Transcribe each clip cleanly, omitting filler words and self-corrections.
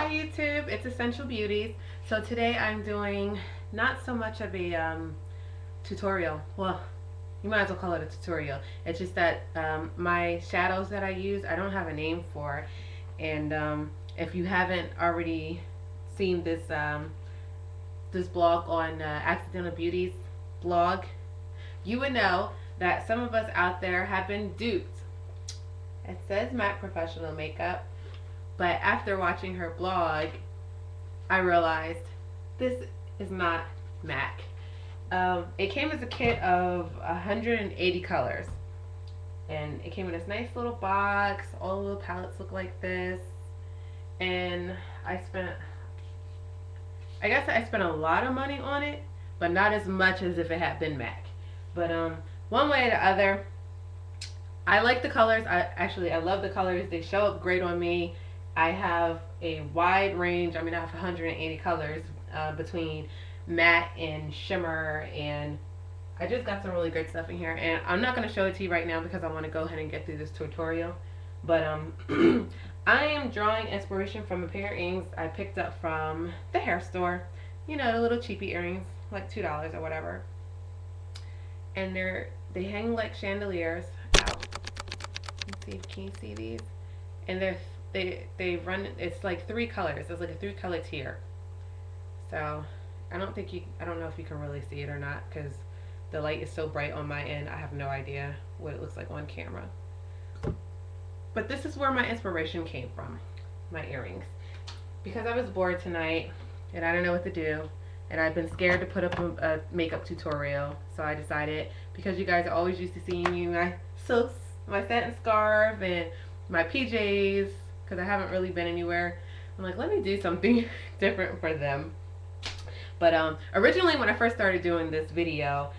Hi YouTube, it's Essential Beauties. So today I'm doing not so much of a tutorial. Well, you might as well call it a tutorial. It's just that my shadows that I use, I don't have a name for. And if you haven't already seen this blog on Accidental Beauties blog, you would know that some of us out there have been duped. It says MAC Professional Makeup, but after watching her blog, I realized this is not MAC. It came as a kit of 180 colors. And it came in this nice little box. All the little palettes look like this. And I guess I spent a lot of money on it, but not as much as if it had been MAC. But one way or the other, I like the colors. I love the colors. They show up great on me. I have a wide range. I mean, I have 180 colors between matte and shimmer, and I just got some really great stuff in here. And I'm not going to show it to you right now because I want to go ahead and get through this tutorial. But I am drawing inspiration from a pair of earrings I picked up from the hair store. You know, the little cheapy earrings, like $2 or whatever. And they hang like chandeliers out. Let's see, can you see these? And they run. It's like 3 colors. It's like a 3-color tier. So I don't know if you can really see it or not because the light is so bright on my end. I have no idea what it looks like on camera. But this is where my inspiration came from, my earrings. Because I was bored tonight and I didn't know what to do, and I've been scared to put up a makeup tutorial, so I decided, because you guys are always used to seeing me in my silks, my satin scarf, and my PJs, because I haven't really been anywhere, I'm like, let me do something different for them. But originally when I first started doing this video,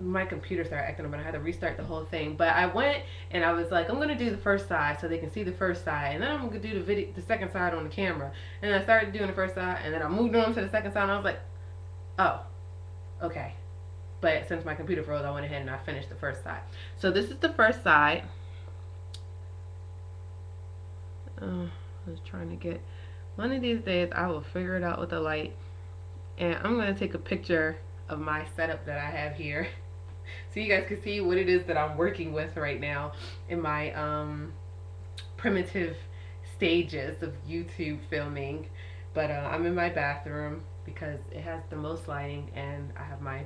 my computer started acting up and I had to restart the whole thing. But I went and I was like, I'm going to do the first side so they can see the first side, and then I'm going to do the second side on the camera. And I started doing the first side, and then I moved on to the second side, and I was like, oh, okay. But since my computer froze, I went ahead and I finished the first side. So this is the first side. I was trying to get, one of these days I will figure it out with the light, and I'm going to take a picture of my setup that I have here so you guys can see what it is that I'm working with right now in my primitive stages of YouTube filming. But I'm in my bathroom because it has the most lighting, and I have my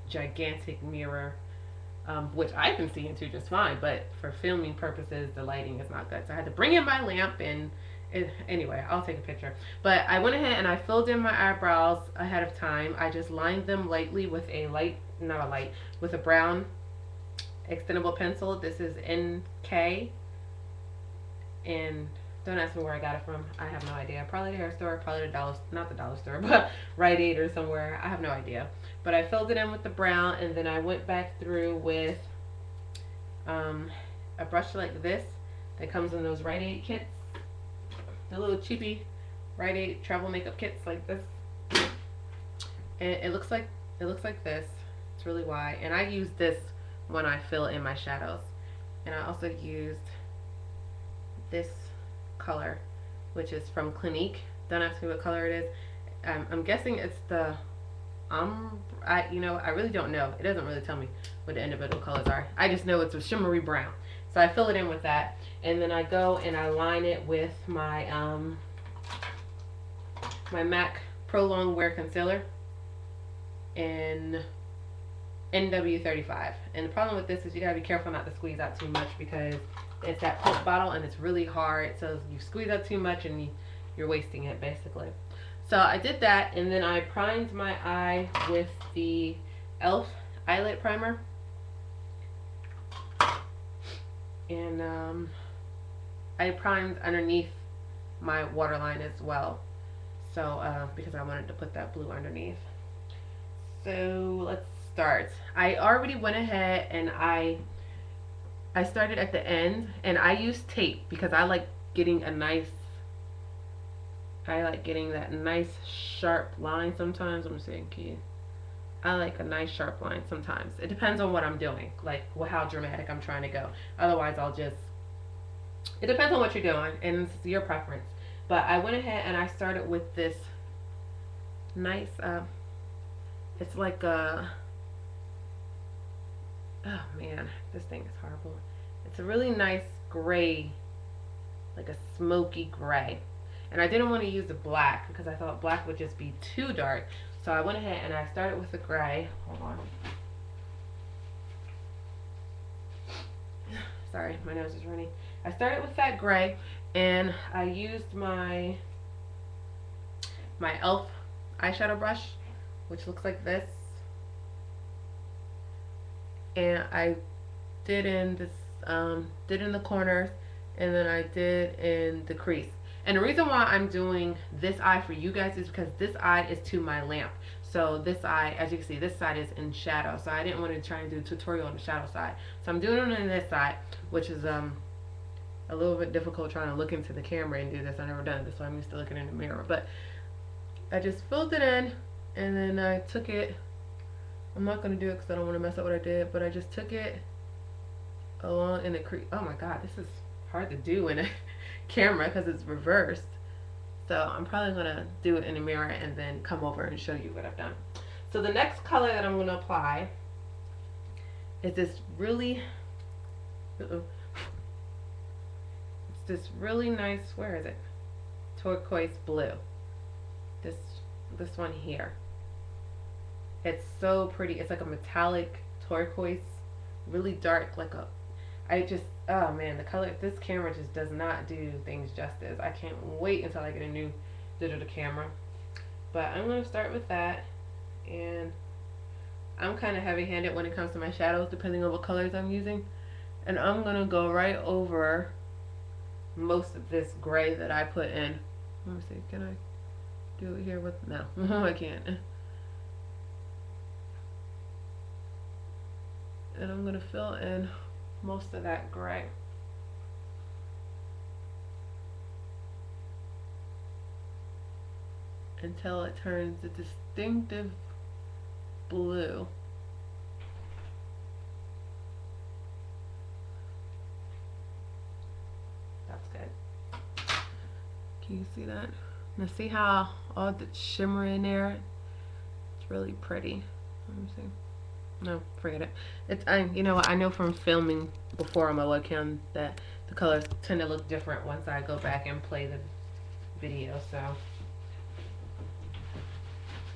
gigantic mirror, which I can see into just fine, but for filming purposes the lighting is not good, so I had to bring in my lamp. And anyway, I'll take a picture. But I went ahead and I filled in my eyebrows ahead of time. I just lined them lightly with with a brown extendable pencil. This is NK, and don't ask me where I got it from. I have no idea. Probably the hair store, probably not the dollar store, but Rite Aid or somewhere. I have no idea. But I filled it in with the brown, and then I went back through with a brush like this that comes in those Rite Aid kits. The little cheapy Rite Aid travel makeup kits like this. And it looks like this. It's really wide. And I use this when I fill in my shadows. And I also used this color, which is from Clinique. Don't ask me what color it is. I'm guessing it's the I really don't know. It doesn't really tell me what the individual colors are. I just know it's a shimmery brown. So I fill it in with that, and then I go and I line it with my my MAC Pro Long Wear Concealer in NW35. And the problem with this is you gotta be careful not to squeeze out too much because it's that pump bottle and it's really hard. So you squeeze out too much and you're wasting it basically. So I did that, and then I primed my eye with the e.l.f. eyelid primer. And I primed underneath my waterline as well. So because I wanted to put that blue underneath. So let's start. I already went ahead and I started at the end, and I used tape because I like getting that nice sharp line sometimes. I'm saying, I like a nice sharp line sometimes. It depends on what I'm doing, like how dramatic I'm trying to go. Otherwise, it depends on what you're doing, and it's your preference. But I went ahead and I started with this nice, it's like a, oh man, this thing is horrible. It's a really nice gray, like a smoky gray. And I didn't want to use the black because I thought black would just be too dark. So I went ahead and I started with the gray. Hold on. Sorry, my nose is running. I started with that gray and I used my e.l.f. eyeshadow brush, which looks like this. And I did in this, did in the corners, and then I did in the crease. And the reason why I'm doing this eye for you guys is because this eye is to my lamp. So this eye, as you can see, this side is in shadow. So I didn't want to try and do a tutorial on the shadow side. So I'm doing it on this side, which is a little bit difficult trying to look into the camera and do this. I've never done this, so I'm used to looking in the mirror. But I just filled it in, and then I took it. I'm not going to do it because I don't want to mess up what I did, but I just took it along in the crease. Oh my god, this is hard to do in a camera because it's reversed. So I'm probably going to do it in the mirror and then come over and show you what I've done. So the next color that I'm going to apply is this really, it's this really nice, where is it? Turquoise blue. This one here. It's so pretty. It's like a metallic turquoise, really dark, like a, oh man, the color, this camera just does not do things justice. I can't wait until I get a new digital camera. But I'm going to start with that, and I'm kind of heavy-handed when it comes to my shadows, depending on what colors I'm using. And I'm going to go right over most of this gray that I put in. Let me see, can I do it here with, no, I can't. And I'm going to fill in most of that gray. Until it turns a distinctive blue. That's good. Can you see that? Now see how all the shimmer in there? It's really pretty. Let me see. No, forget it. You know what, I know from filming before on my webcam that the colors tend to look different once I go back and play the video, so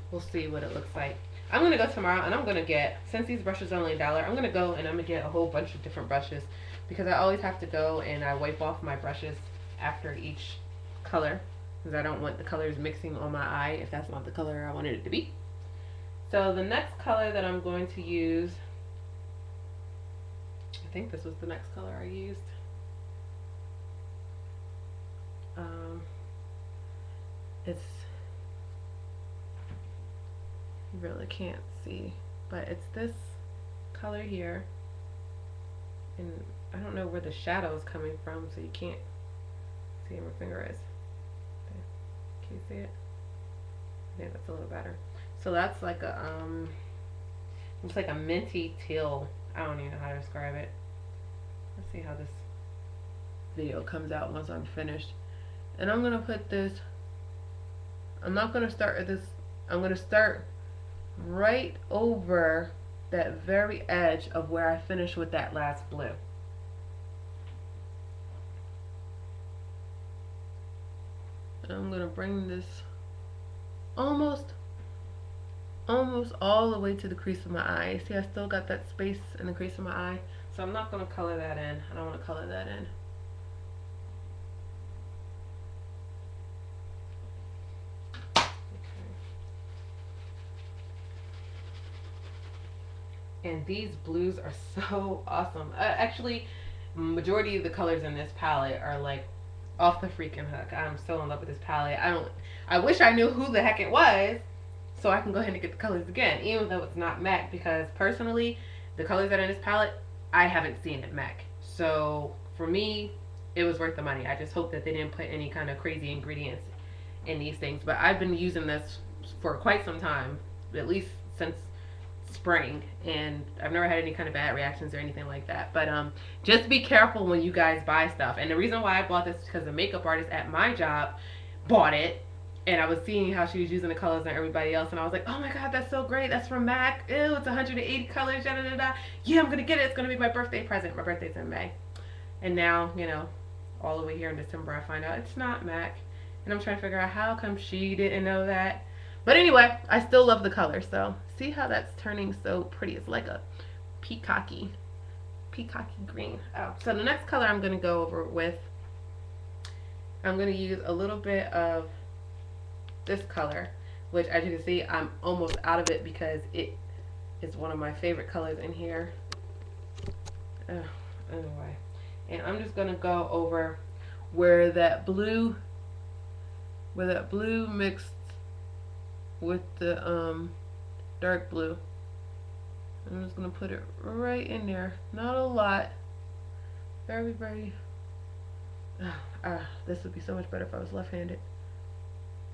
we'll see what it looks like. I'm going to go tomorrow and I'm going to get, since these brushes are only $1, I'm going to go and I'm going to get a whole bunch of different brushes because I always have to go and I wipe off my brushes after each color because I don't want the colors mixing on my eye if that's not the color I wanted it to be. So the next color that I'm going to use, I think this was the next color I used. It's, you really can't see, but it's this color here, and I don't know where the shadow is coming from, so you can't see where my finger is. There. Can you see it? I think that's a little better. So that's like a it's like a minty teal. I don't even know how to describe it. Let's see how this video comes out once I'm finished. And I'm gonna put this, I'm not gonna start at this, I'm gonna start right over that very edge of where I finished with that last blue. And I'm gonna bring this almost all the way to the crease of my eye. See, I still got that space in the crease of my eye, so I'm not going to color that in. I don't want to color that in. Okay. And these blues are so awesome. Actually, majority of the colors in this palette are like off the freaking hook. I'm so in love with this palette. I wish I knew who the heck it was so I can go ahead and get the colors again, even though it's not MAC, because personally, the colors that are in this palette, I haven't seen at MAC. So for me, it was worth the money. I just hope that they didn't put any kind of crazy ingredients in these things. But I've been using this for quite some time, at least since spring, and I've never had any kind of bad reactions or anything like that. But just be careful when you guys buy stuff. And the reason why I bought this is because the makeup artist at my job bought it. And I was seeing how she was using the colors on everybody else, and I was like, "Oh my god, that's so great! That's from MAC. Ew, it's 180 colors. Da da da da. Yeah, I'm gonna get it. It's gonna be my birthday present. My birthday's in May." And now, all the way here in December, I find out it's not MAC, and I'm trying to figure out how come she didn't know that. But anyway, I still love the color. So see how that's turning so pretty? It's like a peacocky green. Oh, so the next color I'm gonna go over with, I'm gonna use a little bit of this color, which as you can see, I'm almost out of it because it is one of my favorite colors in here. Anyway, and I'm just gonna go over where that blue mixed with the dark blue. I'm just gonna put it right in there. Not a lot. Very, very. This would be so much better if I was left-handed,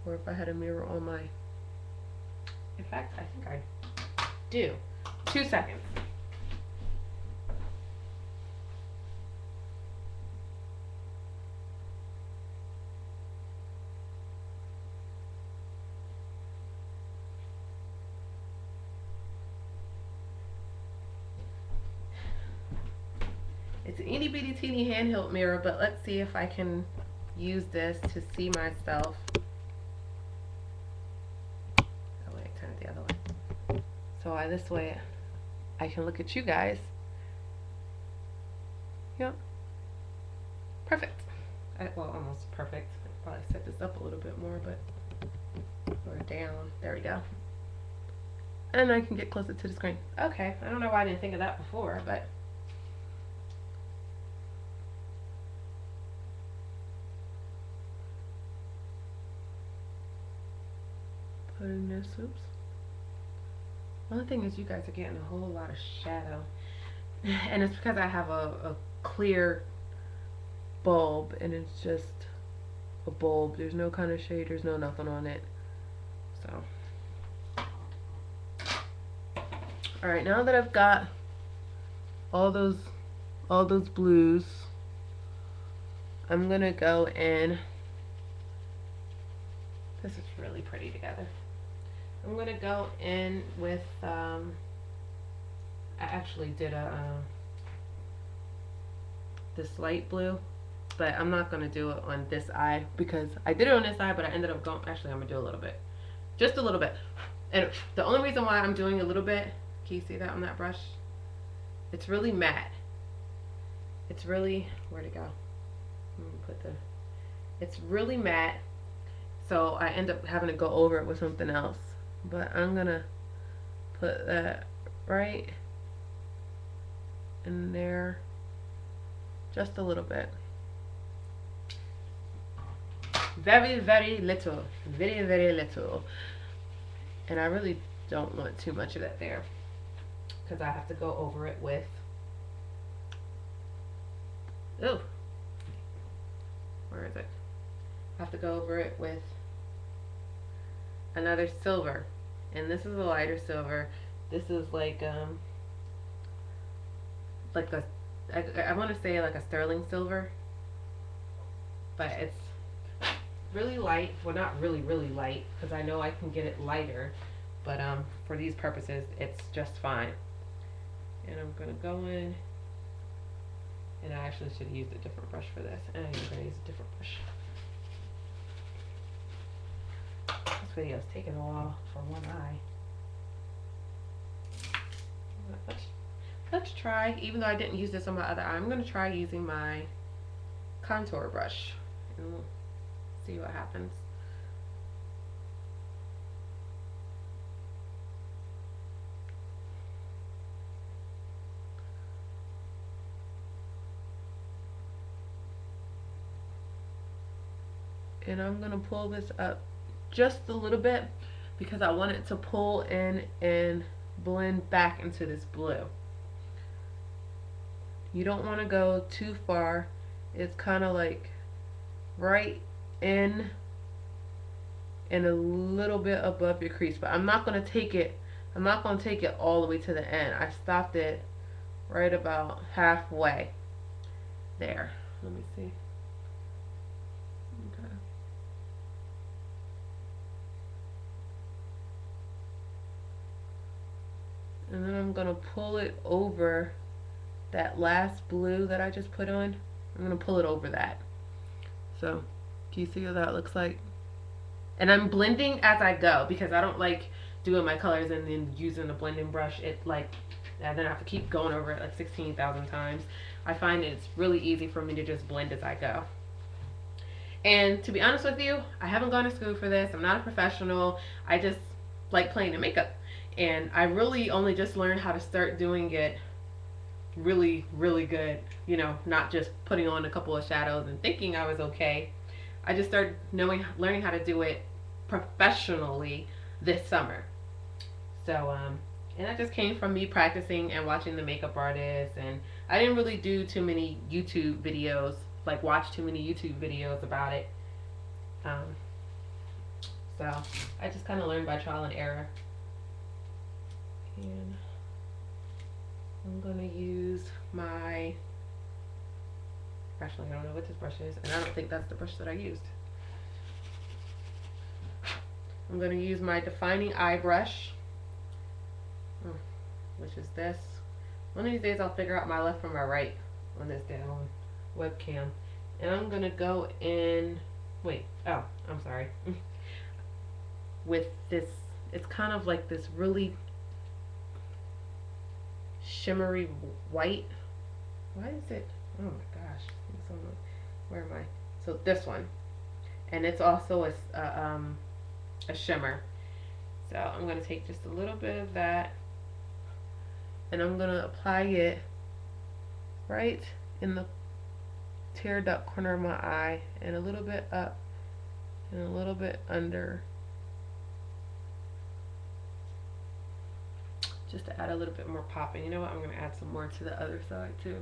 or if I had a mirror on my. In fact, I think I do. 2 seconds. It's an itty bitty teeny handheld mirror, but let's see if I can use this to see myself. Oh wait, turn it the other way. So this way I can look at you guys. Yep. Perfect. Well, almost perfect. I'll probably set this up a little bit more, but or down. There we go. And I can get closer to the screen. Okay. I don't know why I didn't think of that before, but putting this, oops. One thing is you guys are getting a whole lot of shadow. And it's because I have a clear bulb, and it's just a bulb. There's no kind of shade, there's no nothing on it. So alright, now that I've got all those blues, I'm gonna go in. This is really pretty together. I'm gonna go in with I actually did this light blue, but I'm not gonna do it on this eye because I did it on this eye, but I ended up going. Actually, I'm gonna do a little bit, just a little bit. And the only reason why I'm doing a little bit, can you see that on that brush? It's really matte. It's really, where'd it go? It's really matte. So I end up having to go over it with something else. But I'm gonna put that right in there, just a little bit. Very, very little. Very, very little. And I really don't want too much of that there, because I have to go over it with, ooh, where is it? I have to go over it with another silver, and this is a lighter silver. This is like a I want to say like a sterling silver, but it's really light. Well, not really light, because I know I can get it lighter, but for these purposes it's just fine. And I'm gonna go in, and I actually should have used a different brush for this, and I'm gonna use a different brush. This video is taking a while for one eye. Let's try, even though I didn't use this on my other eye, I'm going to try using my contour brush, and we'll see what happens. And I'm going to pull this up just a little bit because I want it to pull in and blend back into this blue. You don't want to go too far. It's kind of like right in and a little bit above your crease, but I'm not going to take it all the way to the end. I stopped it right about halfway there. Let me see. Okay. And then I'm gonna pull it over that last blue that I just put on. I'm gonna pull it over that. So, can you see what that looks like? And I'm blending as I go because I don't like doing my colors and then using a blending brush. It like, and then I have to keep going over it like 16,000 times. I find it's really easy for me to just blend as I go. And to be honest with you, I haven't gone to school for this. I'm not a professional. I just like playing in makeup. And I really only just learned how to start doing it really, really good. You know, not just putting on a couple of shadows and thinking I was okay. I just started learning how to do it professionally this summer. So, and that just came from me practicing and watching the makeup artists. And I didn't really do too many YouTube videos, like watch too many YouTube videos about it. Um, so I just kind of learned by trial and error. And I'm gonna use my, actually I don't know what this brush is, and I don't think that's the brush that I used. I'm gonna use my defining eye brush, which is this. One of these days I'll figure out my left from my right on this down webcam. And I'm gonna go in, wait, oh, I'm sorry. With this, it's kind of like this really shimmery white. Why is it, oh my gosh, where am I? So this one, and it's also a shimmer. So I'm going to take just a little bit of that and I'm going to apply it right in the tear duct corner of my eye and a little bit up and a little bit under, just to add a little bit more pop. And you know what, I'm going to add some more to the other side too.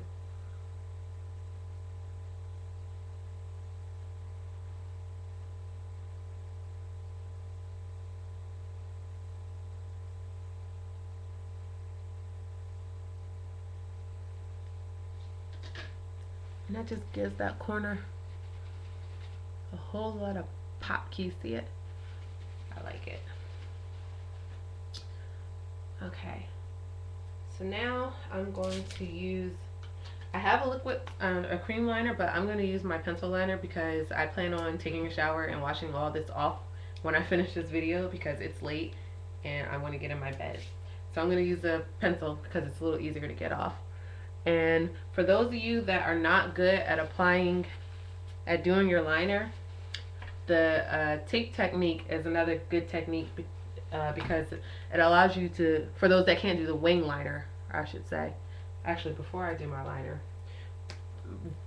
And that just gives that corner a whole lot of pop. Can you see it? I like it. Okay. So now I'm going to use, I have a liquid, a cream liner, but I'm going to use my pencil liner because I plan on taking a shower and washing all this off when I finish this video because it's late and I want to get in my bed. So I'm going to use a pencil because it's a little easier to get off. And for those of you that are not good at doing your liner, the tape technique is another good technique because it allows you to, for those that can't do the wing liner, I should say. Actually, before I do my liner,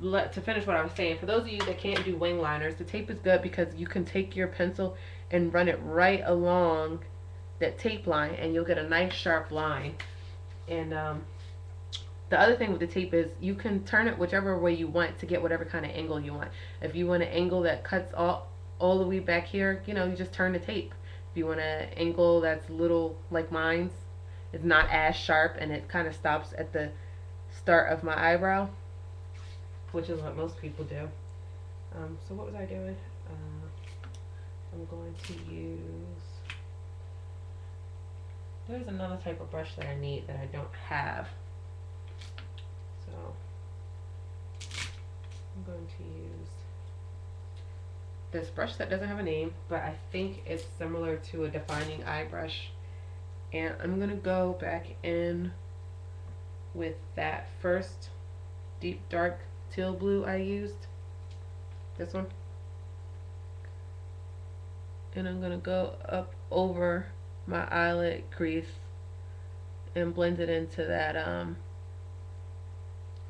to finish what I was saying, for those of you that can't do wing liners, the tape is good because you can take your pencil and run it right along that tape line and you'll get a nice sharp line. And the other thing with the tape is you can turn it whichever way you want to get whatever kind of angle you want. If you want an angle that cuts all the way back here, you know, you just turn the tape. If you want an angle that's little like mine's, it's not as sharp and it kind of stops at the start of my eyebrow, which is what most people do. So what was I doing? I'm going to use, there's another type of brush that I need that I don't have. So I'm going to use this brush that doesn't have a name, but I think it's similar to a defining eye brush. And I'm going to go back in with that first deep dark teal blue I used. This one. And I'm going to go up over my eyelid crease and blend it into that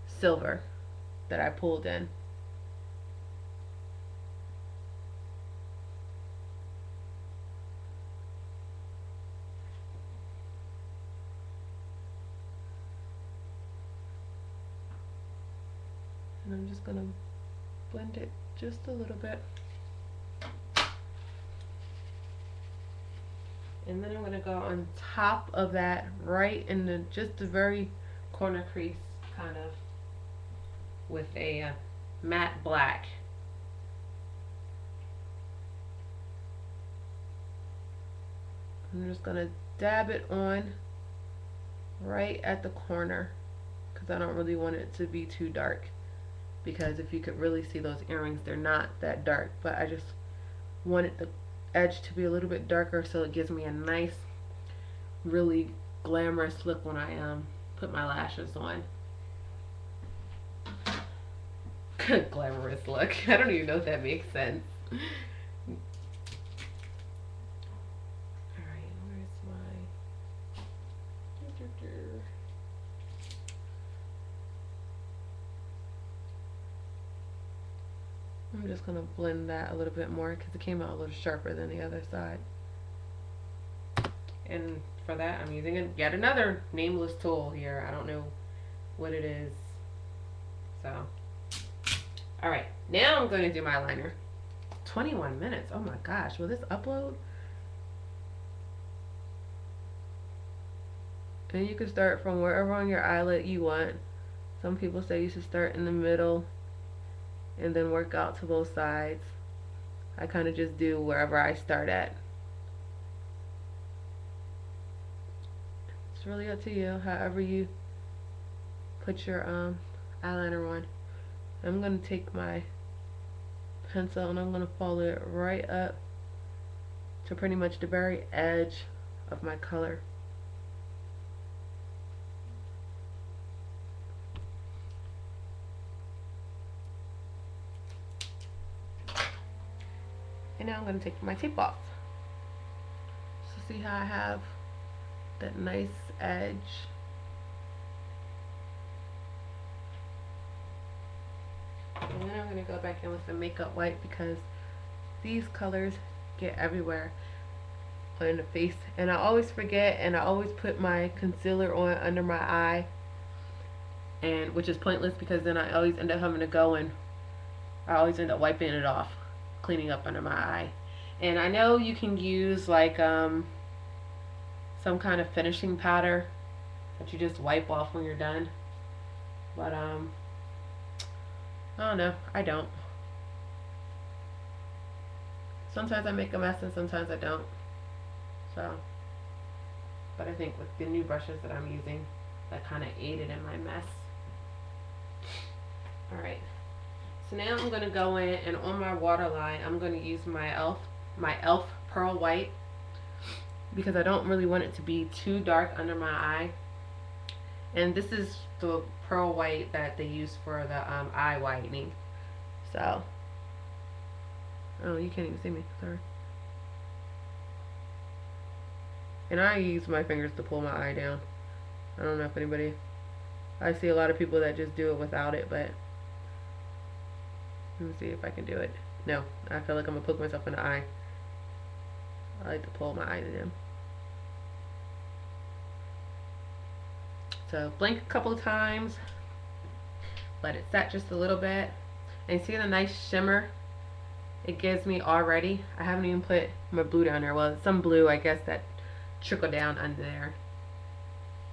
silver that I pulled in. And I'm just going to blend it just a little bit. And then I'm going to go on top of that, right in the just the very corner crease, kind of, with a matte black. I'm just going to dab it on right at the corner because I don't really want it to be too dark, because if you could really see those earrings, they're not that dark, but I just wanted the edge to be a little bit darker so it gives me a nice, really glamorous look when I put my lashes on. Glamorous look. I don't even know if that makes sense. Alright, where's my... I'm just going to blend that a little bit more because it came out a little sharper than the other side. And for that, I'm using yet another nameless tool here. I don't know what it is. So, alright, now I'm going to do my eyeliner. 21 minutes. Oh my gosh, will this upload? And you can start from wherever on your eyelid you want. Some people say you should start in the middle and then work out to both sides. I kind of just do wherever I start at. It's really up to you, however you put your eyeliner on. I'm going to take my pencil and I'm going to follow it right up to pretty much the very edge of my color. And now I'm going to take my tape off. So see how I have that nice edge. And then I'm going to go back in with the makeup wipe because these colors get everywhere on the face. And I always forget, and I always put my concealer on under my eye, and which is pointless because then I always end up having to go and I always end up wiping it off, cleaning up under my eye. And I know you can use like some kind of finishing powder that you just wipe off when you're done, but I don't know, I don't. Sometimes I make a mess and sometimes I don't. So, but I think with the new brushes that I'm using, that kind of aided in my mess. Alright, so now I'm going to go in and on my waterline I'm going to use my e.l.f. Pearl White because I don't really want it to be too dark under my eye. And this is the pearl white that they use for the eye whitening. So, oh, you can't even see me, sorry. And I use my fingers to pull my eye down. I don't know if anybody, I see a lot of people that just do it without it, but let me see if I can do it. No, I feel like I'm gonna poke myself in the eye. I like to pull my eye down. So blink a couple of times, let it set just a little bit, and see the nice shimmer it gives me already. I haven't even put my blue down there. Well, some blue I guess that trickled down under there,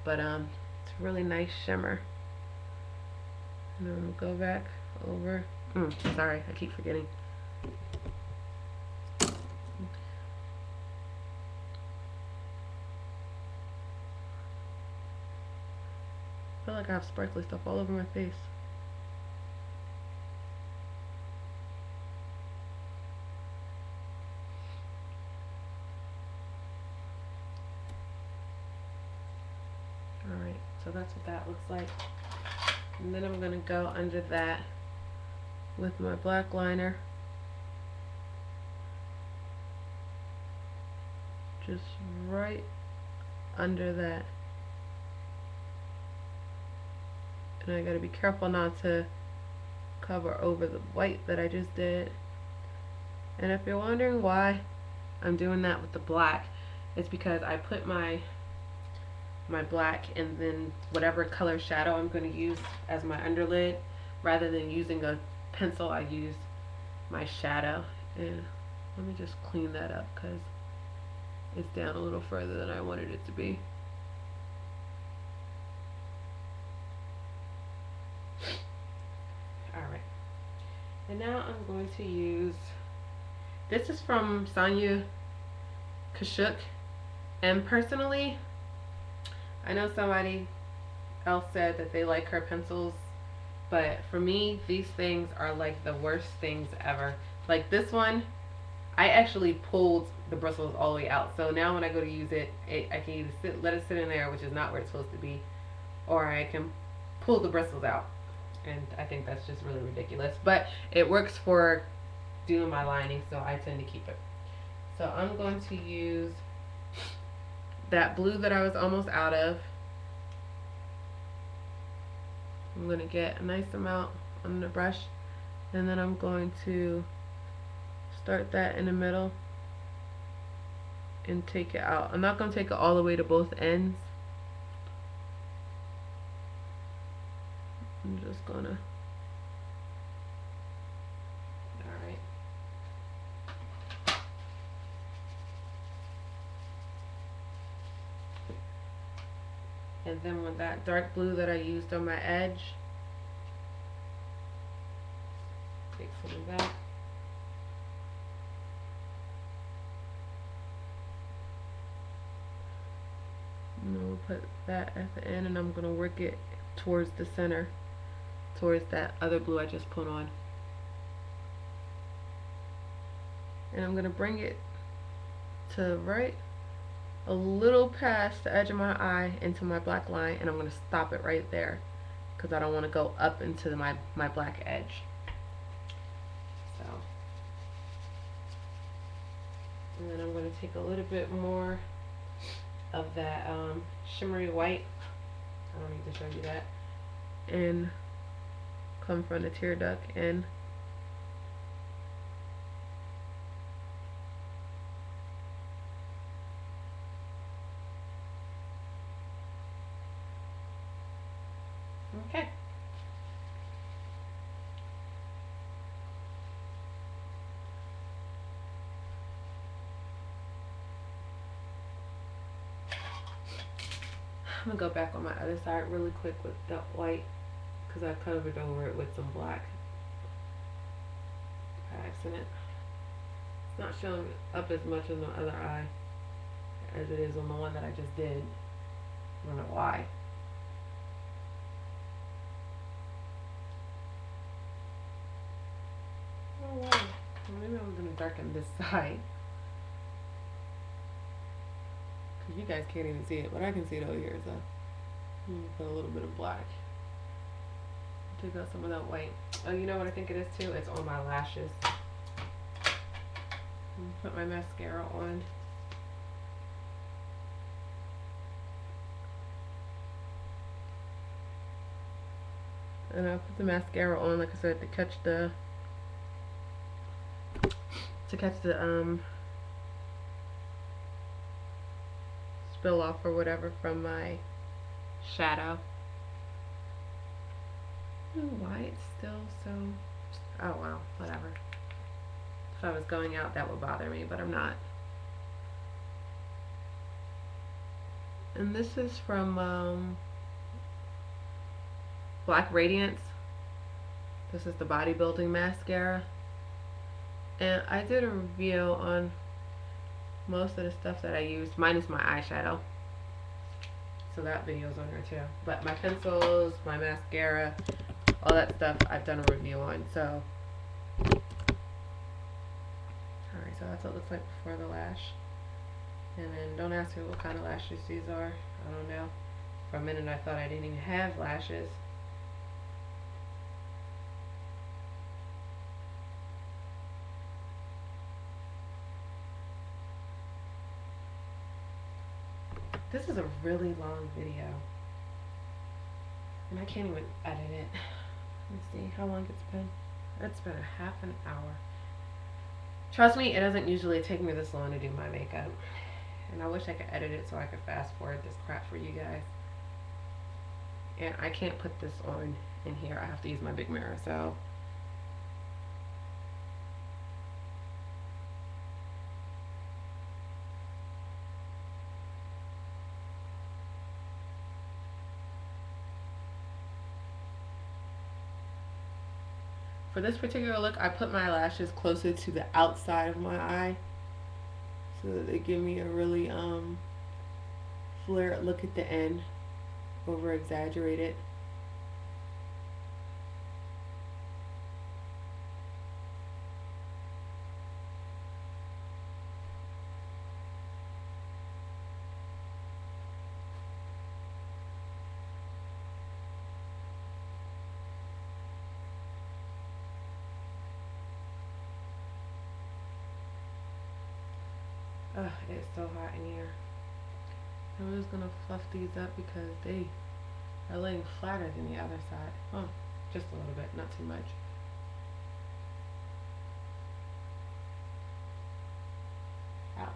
but it's a really nice shimmer. And then we'll go back over. Sorry, I keep forgetting. I feel like I have sparkly stuff all over my face. Alright, so that's what that looks like. And then I'm going to go under that with my black liner. Just right under that. And I gotta be careful not to cover over the white that I just did. And if you're wondering why I'm doing that with the black, it's because I put my black and then whatever color shadow I'm going to use as my underlid, rather than using a pencil, I use my shadow. And let me just clean that up because it's down a little further than I wanted it to be. Alright, and now I'm going to use, this is from Sonia Kashuk, and personally I know somebody else said that they like her pencils, but for me, these things are like the worst things ever. Like this one, I actually pulled the bristles all the way out. So now when I go to use it, I can either let it sit in there, which is not where it's supposed to be, or I can pull the bristles out. And I think that's just really ridiculous. But it works for doing my lining, so I tend to keep it. So I'm going to use that blue that I was almost out of. I'm going to get a nice amount on the brush, and then I'm going to start that in the middle and take it out. I'm not going to take it all the way to both ends. I'm just going to, alright. And then with that dark blue that I used on my edge, take some of that. And we'll put that at the end, and I'm going to work it towards the center, towards that other blue I just put on. And I'm going to bring it to right a little past the edge of my eye into my black line, and I'm going to stop it right there because I don't want to go up into my black edge. So, and then I'm going to take a little bit more of that shimmery white. I don't need to show you that. And come from the tear duct in. Okay. I'm gonna go back on my other side really quick with that white because I covered over it with some black by accident. It's not showing up as much on the other eye as it is on the one that I just did. I don't know why. Oh wow. Well, maybe I'm gonna darken this side. You guys can't even see it, but I can see it over here, so I'm gonna put a little bit of black. Take out some of that white. Oh, you know what I think it is too? It's on my lashes. Put my mascara on. And I'll put the mascara on, like I said, to catch the spill off or whatever from my shadow. I don't know why it's still so, oh well, whatever. If I was going out that would bother me, but I'm not. And this is from Black Radiance. This is the bodybuilding mascara. And I did a review on most of the stuff that I used, minus my eyeshadow. So that video's on there too. But my pencils, my mascara, all that stuff I've done a review on. So, alright, so that's what it looks like before the lash. And then don't ask me what kind of lashes these are. I don't know. For a minute I thought I didn't even have lashes. This is a really long video, and I can't even edit it. Let's see how long it's been. It's been a half an hour. Trust me, it doesn't usually take me this long to do my makeup, and I wish I could edit it so I could fast forward this crap for you guys. And I can't put this on in here. I have to use my big mirror, so for this particular look, I put my lashes closer to the outside of my eye so that they give me a really flare, look at the end, over exaggerate it. Ugh, it's so hot in here. I'm just gonna fluff these up because they are laying flatter than the other side. Oh, just a little bit, not too much. Ow.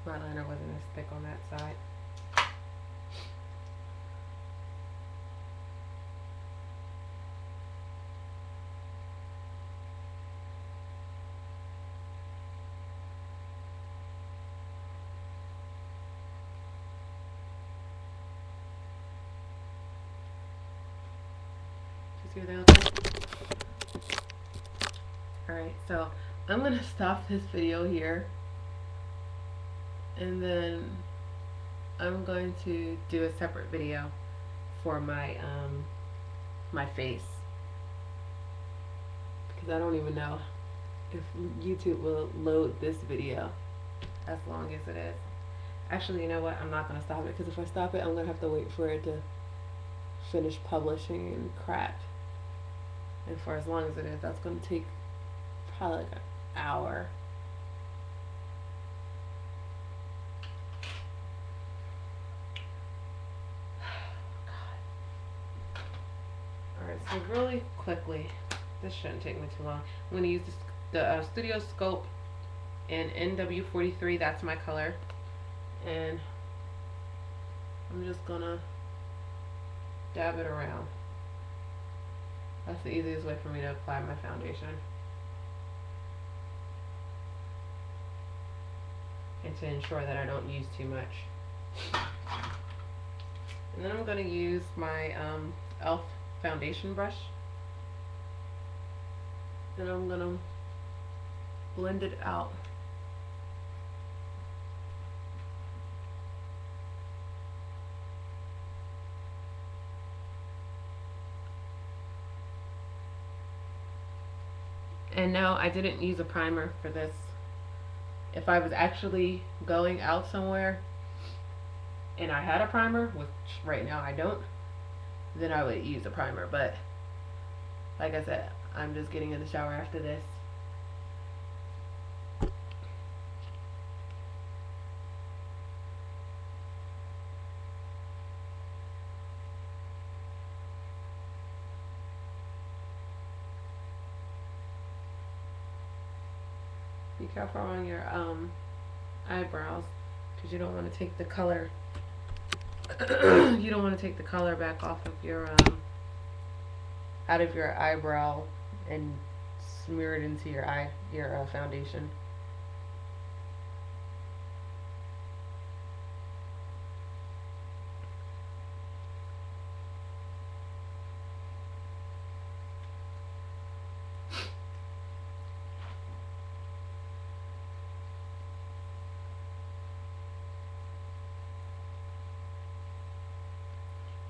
My liner wasn't as thick on that side. See what they look like? Alright, so I'm gonna stop this video here, and then I'm going to do a separate video for my my face, because I don't even know if YouTube will load this video as long as it is. Actually, you know what? I'm not gonna stop it, because if I stop it, I'm gonna have to wait for it to finish publishing and crap. And for as long as it is, that's gonna take probably like an hour. Alright, so really quickly, this shouldn't take me too long. I'm gonna use the Studio Scope in NW43, that's my color. And I'm just gonna dab it around. That's the easiest way for me to apply my foundation. And to ensure that I don't use too much. And then I'm going to use my e.l.f. foundation brush. And I'm going to blend it out. And no, I didn't use a primer for this. If I was actually going out somewhere and I had a primer, which right now I don't, then I would use a primer. But like I said, I'm just getting in the shower after this. Be careful on your eyebrows, because you don't want to take the color you don't want to take the color back off of your out of your eyebrow and smear it into your foundation.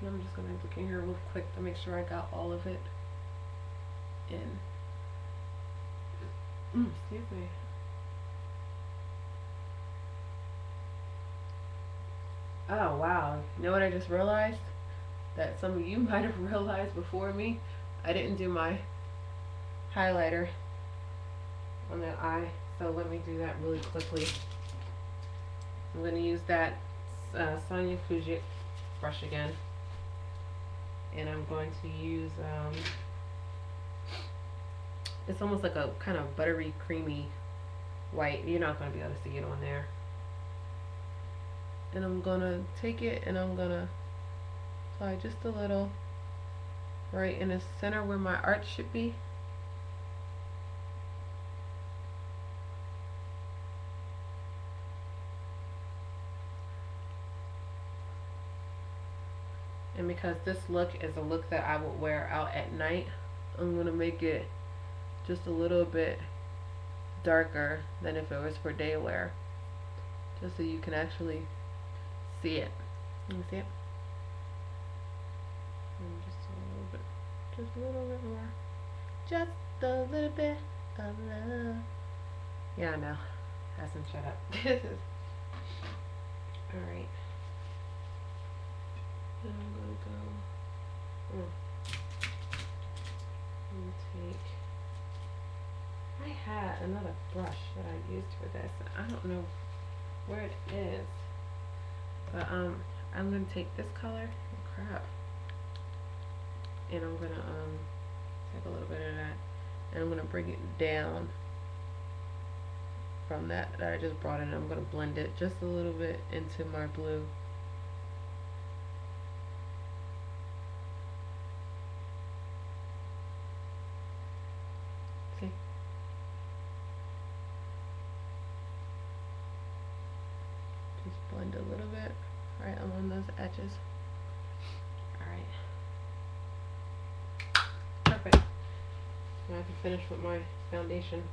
And I'm just going to look in here real quick to make sure I got all of it in. Excuse me. Oh wow, you know what I just realized? That some of you might have realized before me. I didn't do my highlighter on that eye, so let me do that really quickly. I'm going to use that Sonia Fuji brush again. And I'm going to use, it's almost like a kind of buttery, creamy white. You're not going to be able to see it on there. And I'm going to take it and I'm going to apply just a little right in the center where my arch should be. And because this look is a look that I would wear out at night, I'm going to make it just a little bit darker than if it was for day wear. Just so you can actually see it. Let me see it. And just a little bit more. Just a little bit of love. Yeah, I know. Hasn't shut up. Alright. Then I'm going to go. Let me take. I had another brush that I used for this. I don't know where it is. But I'm going to take this color. Oh, crap. And I'm going to take a little bit of that. And I'm going to bring it down from that I just brought in. I'm going to blend it just a little bit into my blue. See? Just blend a little bit right along those edges. Alright. Perfect. Now I can finish with my foundation.